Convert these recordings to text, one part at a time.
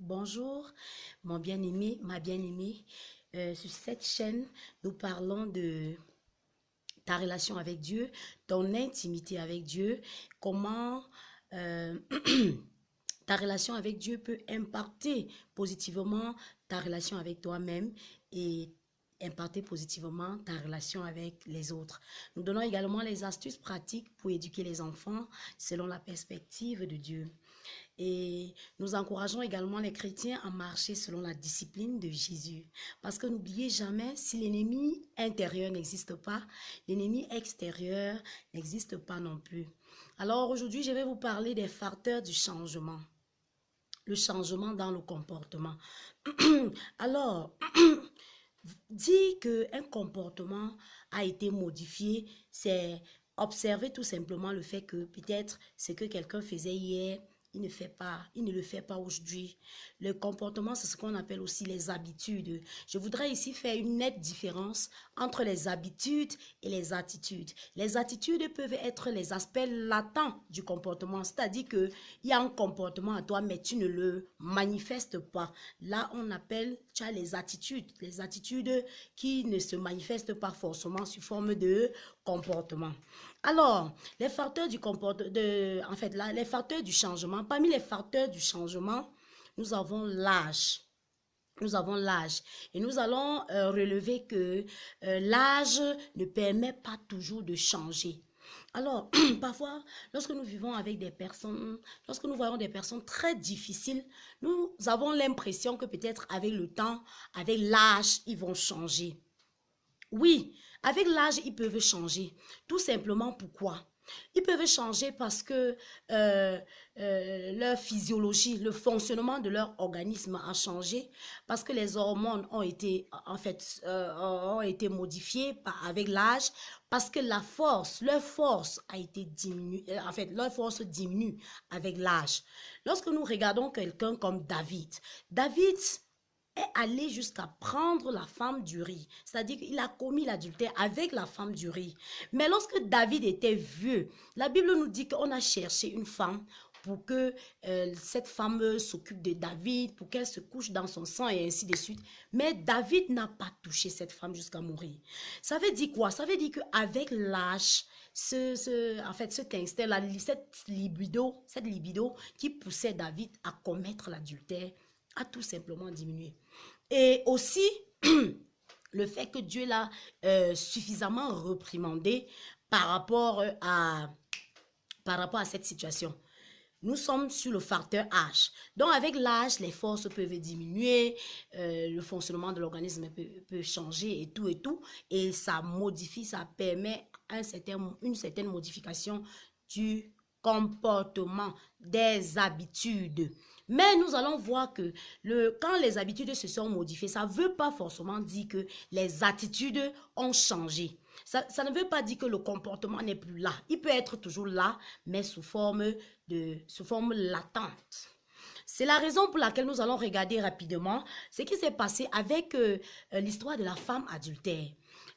Bonjour, mon bien-aimé, ma bien-aimée. Sur cette chaîne, nous parlons de ta relation avec Dieu, ton intimité avec Dieu, comment ta relation avec Dieu peut impacter positivement ta relation avec toi-même et impacter positivement ta relation avec les autres. Nous donnons également les astuces pratiques pour éduquer les enfants selon la perspective de Dieu. Et nous encourageons également les chrétiens à marcher selon la discipline de Jésus. Parce que n'oubliez jamais, si l'ennemi intérieur n'existe pas, l'ennemi extérieur n'existe pas non plus. Alors aujourd'hui, je vais vous parler des facteurs du changement. Le changement dans le comportement. Alors, dire qu'un comportement a été modifié, c'est observer tout simplement le fait que peut-être ce que quelqu'un faisait hier, il ne le fait pas aujourd'hui. Le comportement, c'est ce qu'on appelle aussi les habitudes. Je voudrais ici faire une nette différence entre les habitudes et les attitudes. Les attitudes peuvent être les aspects latents du comportement, c'est-à-dire qu'il y a un comportement à toi, mais tu ne le manifestes pas. Là, on appelle, tu as les attitudes qui ne se manifestent pas forcément sous forme de comportement. Alors, les facteurs du les facteurs du changement, parmi les facteurs du changement, nous avons l'âge. Nous avons l'âge et nous allons relever que l'âge ne permet pas toujours de changer. Alors, parfois, lorsque nous vivons avec des personnes, lorsque nous voyons des personnes très difficiles, nous avons l'impression que peut-être avec le temps, avec l'âge, ils vont changer. Oui, avec l'âge, ils peuvent changer. Tout simplement pourquoi? Ils peuvent changer parce que leur physiologie, le fonctionnement de leur organisme a changé, parce que les hormones ont été, ont été modifiées avec l'âge, parce que leur force a été diminuée, leur force diminue avec l'âge. Lorsque nous regardons quelqu'un comme David, est allé jusqu'à prendre la femme d'Uri. C'est-à-dire qu'il a commis l'adultère avec la femme d'Uri. Mais lorsque David était vieux, la Bible nous dit qu'on a cherché une femme pour que cette femme s'occupe de David, pour qu'elle se couche dans son sang et ainsi de suite. Mais David n'a pas touché cette femme jusqu'à mourir. Ça veut dire quoi? Ça veut dire qu'avec l'âge, cet instinct, cette libido qui poussait David à commettre l'adultère, a tout simplement diminué. Et aussi, le fait que Dieu l'a suffisamment reprimandé par rapport à cette situation. Nous sommes sur le facteur âge. Donc, avec l'âge, les forces peuvent diminuer, le fonctionnement de l'organisme peut changer et tout. Et ça modifie, ça permet une certaine modification du comportement, des habitudes. Mais nous allons voir que quand les habitudes se sont modifiées, ça ne veut pas forcément dire que les attitudes ont changé. Ça ne veut pas dire que le comportement n'est plus là. Il peut être toujours là, mais sous forme latente. C'est la raison pour laquelle nous allons regarder rapidement ce qui s'est passé avec l'histoire de la femme adultère.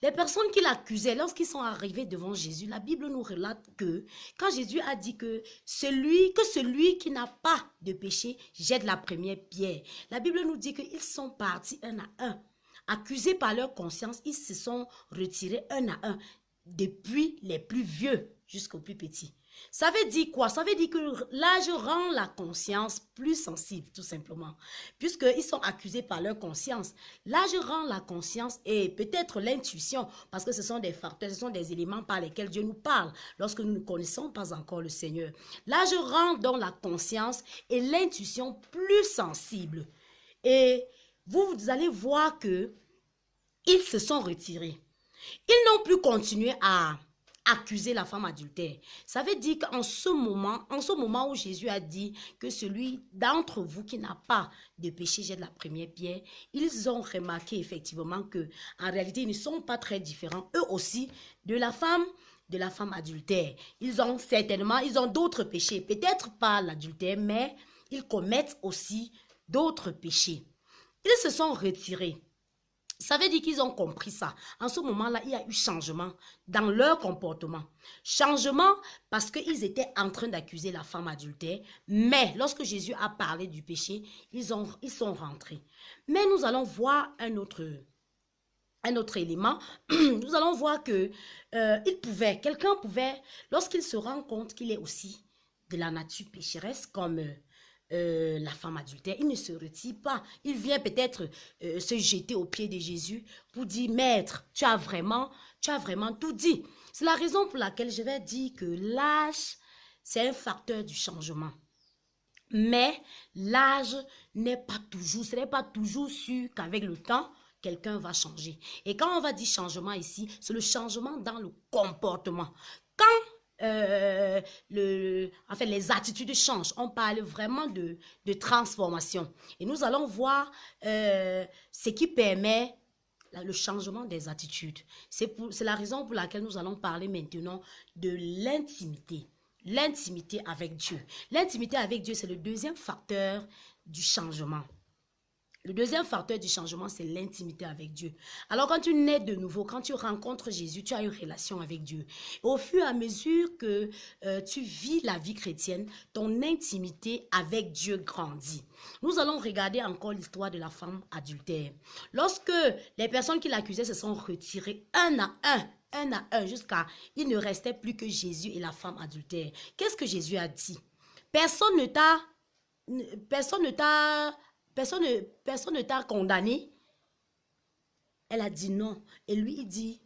Les personnes qui l'accusaient, lorsqu'ils sont arrivés devant Jésus, la Bible nous relate que quand Jésus a dit que celui qui n'a pas de péché jette la première pierre, la Bible nous dit qu'ils sont partis un à un. Accusés par leur conscience, ils se sont retirés un à un, depuis les plus vieux jusqu'aux plus petits. Ça veut dire quoi? Ça veut dire que l'âge rend la conscience plus sensible, tout simplement. Puisqu'ils sont accusés par leur conscience. L'âge rend la conscience et peut-être l'intuition, parce que ce sont des facteurs, ce sont des éléments par lesquels Dieu nous parle lorsque nous ne connaissons pas encore le Seigneur. L'âge rend donc la conscience et l'intuition plus sensibles. Et vous allez voir que ils se sont retirés. Ils n'ont plus continué à accuser la femme adultère. Ça veut dire qu'en ce moment où Jésus a dit que celui d'entre vous qui n'a pas de péché jette la première pierre, ils ont remarqué effectivement que en réalité ils ne sont pas très différents eux aussi de la femme adultère. Ils ont d'autres péchés, peut-être pas l'adultère, mais ils commettent aussi d'autres péchés. Ils se sont retirés. Ça veut dire qu'ils ont compris ça. En ce moment-là, il y a eu changement dans leur comportement. Changement parce qu'ils étaient en train d'accuser la femme adultère. Mais lorsque Jésus a parlé du péché, ils sont rentrés. Mais nous allons voir un autre élément. Nous allons voir que quelqu'un pouvait, lorsqu'il se rend compte qu'il est aussi de la nature pécheresse comme la femme adultère, il ne se retire pas. Il vient peut-être se jeter aux pieds de Jésus pour dire, Maître, tu as vraiment tout dit. C'est la raison pour laquelle je vais dire que l'âge, c'est un facteur du changement. Mais l'âge n'est pas toujours, ce n'est pas toujours sûr qu'avec le temps, quelqu'un va changer. Et quand on va dire changement ici, c'est le changement dans le comportement. Quand les attitudes changent, on parle vraiment de transformation. Et nous allons voir ce qui permet le changement des attitudes. C'est la raison pour laquelle nous allons parler maintenant de l'intimité. L'intimité avec Dieu. L'intimité avec Dieu, c'est le deuxième facteur du changement. Le deuxième facteur du changement, c'est l'intimité avec Dieu. Alors, quand tu nais de nouveau, quand tu rencontres Jésus, tu as une relation avec Dieu. Et au fur et à mesure que tu vis la vie chrétienne, ton intimité avec Dieu grandit. Nous allons regarder encore l'histoire de la femme adultère. Lorsque les personnes qui l'accusaient se sont retirées un à un, jusqu'à il ne restait plus que Jésus et la femme adultère. Qu'est-ce que Jésus a dit? Personne ne t'a condamné. Elle a dit non. Et lui, il dit,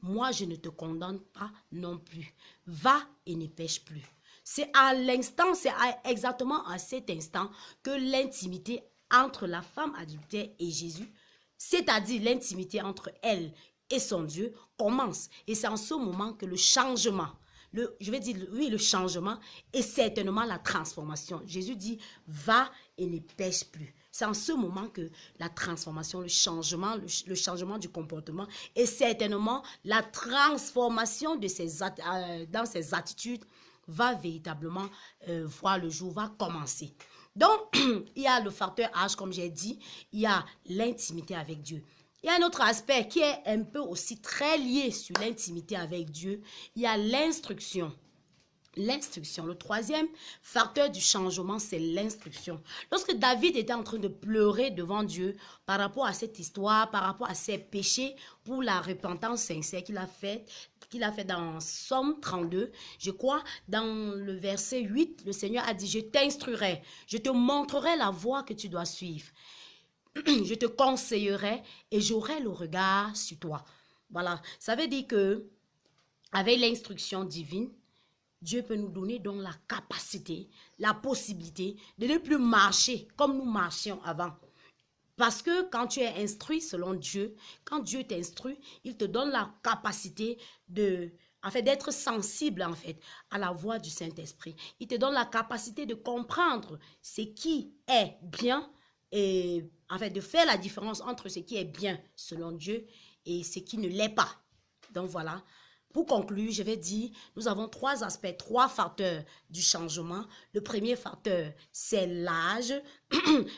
moi, je ne te condamne pas non plus. Va et ne pêche plus. C'est à l'instant, exactement à cet instant que l'intimité entre la femme adultère et Jésus, c'est-à-dire l'intimité entre elle et son Dieu, commence. Et c'est en ce moment que le changement, le changement et certainement la transformation. Jésus dit, va et ne pêche plus. C'est en ce moment que la transformation, le changement du comportement et certainement la transformation dans ses attitudes va véritablement voir le jour, va commencer. Donc, il y a le facteur âge, comme j'ai dit, il y a l'intimité avec Dieu. Il y a un autre aspect qui est un peu aussi très lié sur l'intimité avec Dieu. Il y a l'instruction. L'instruction. Le troisième facteur du changement, c'est l'instruction. Lorsque David était en train de pleurer devant Dieu par rapport à cette histoire, par rapport à ses péchés pour la repentance sincère qu'il a fait dans Somme 32, je crois, dans le verset 8, le Seigneur a dit, je t'instruirai, je te montrerai la voie que tu dois suivre. Je te conseillerai et j'aurai le regard sur toi. Voilà, ça veut dire que avec l'instruction divine, Dieu peut nous donner donc la capacité, la possibilité de ne plus marcher comme nous marchions avant. Parce que quand tu es instruit selon Dieu, quand Dieu t'instruit, il te donne la capacité d'être sensible à la voix du Saint-Esprit. Il te donne la capacité de comprendre ce qui est bien et de faire la différence entre ce qui est bien selon Dieu et ce qui ne l'est pas. Donc voilà. Pour conclure, je vais dire, nous avons trois aspects, trois facteurs du changement. Le premier facteur, c'est l'âge.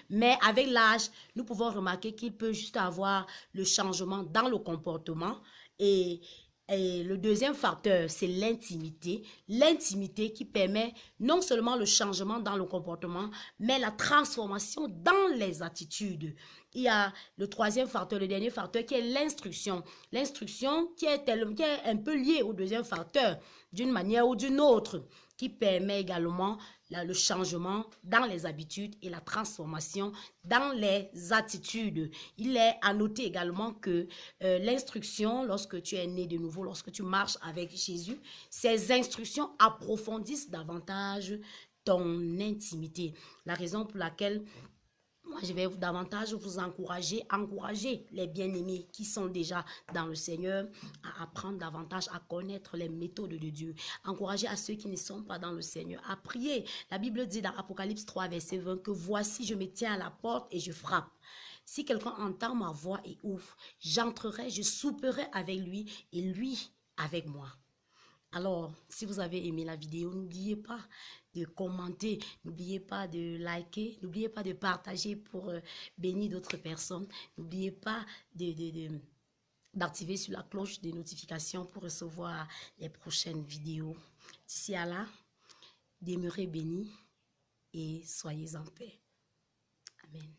Mais avec l'âge, nous pouvons remarquer qu'il peut juste avoir le changement dans le comportement. Et le deuxième facteur, c'est l'intimité. L'intimité qui permet non seulement le changement dans le comportement, mais la transformation dans les attitudes. Il y a le troisième facteur, le dernier facteur qui est l'instruction. L'instruction qui est un peu liée au deuxième facteur d'une manière ou d'une autre, qui permet également le changement dans les habitudes et la transformation dans les attitudes. Il est à noter également que l'instruction, lorsque tu es né de nouveau, lorsque tu marches avec Jésus, ces instructions approfondissent davantage ton intimité. La raison pour laquelle moi, je vais davantage vous encourager les bien-aimés qui sont déjà dans le Seigneur à apprendre davantage à connaître les méthodes de Dieu. Encourager à ceux qui ne sont pas dans le Seigneur à prier. La Bible dit dans Apocalypse 3, verset 20 que voici, je me tiens à la porte et je frappe. Si quelqu'un entend ma voix et ouvre, j'entrerai, je souperai avec lui et lui avec moi. Alors, si vous avez aimé la vidéo, n'oubliez pas de commenter, n'oubliez pas de liker, n'oubliez pas de partager pour bénir d'autres personnes. N'oubliez pas d'activer sur la cloche de notification pour recevoir les prochaines vidéos. D'ici à là, demeurez bénis et soyez en paix. Amen.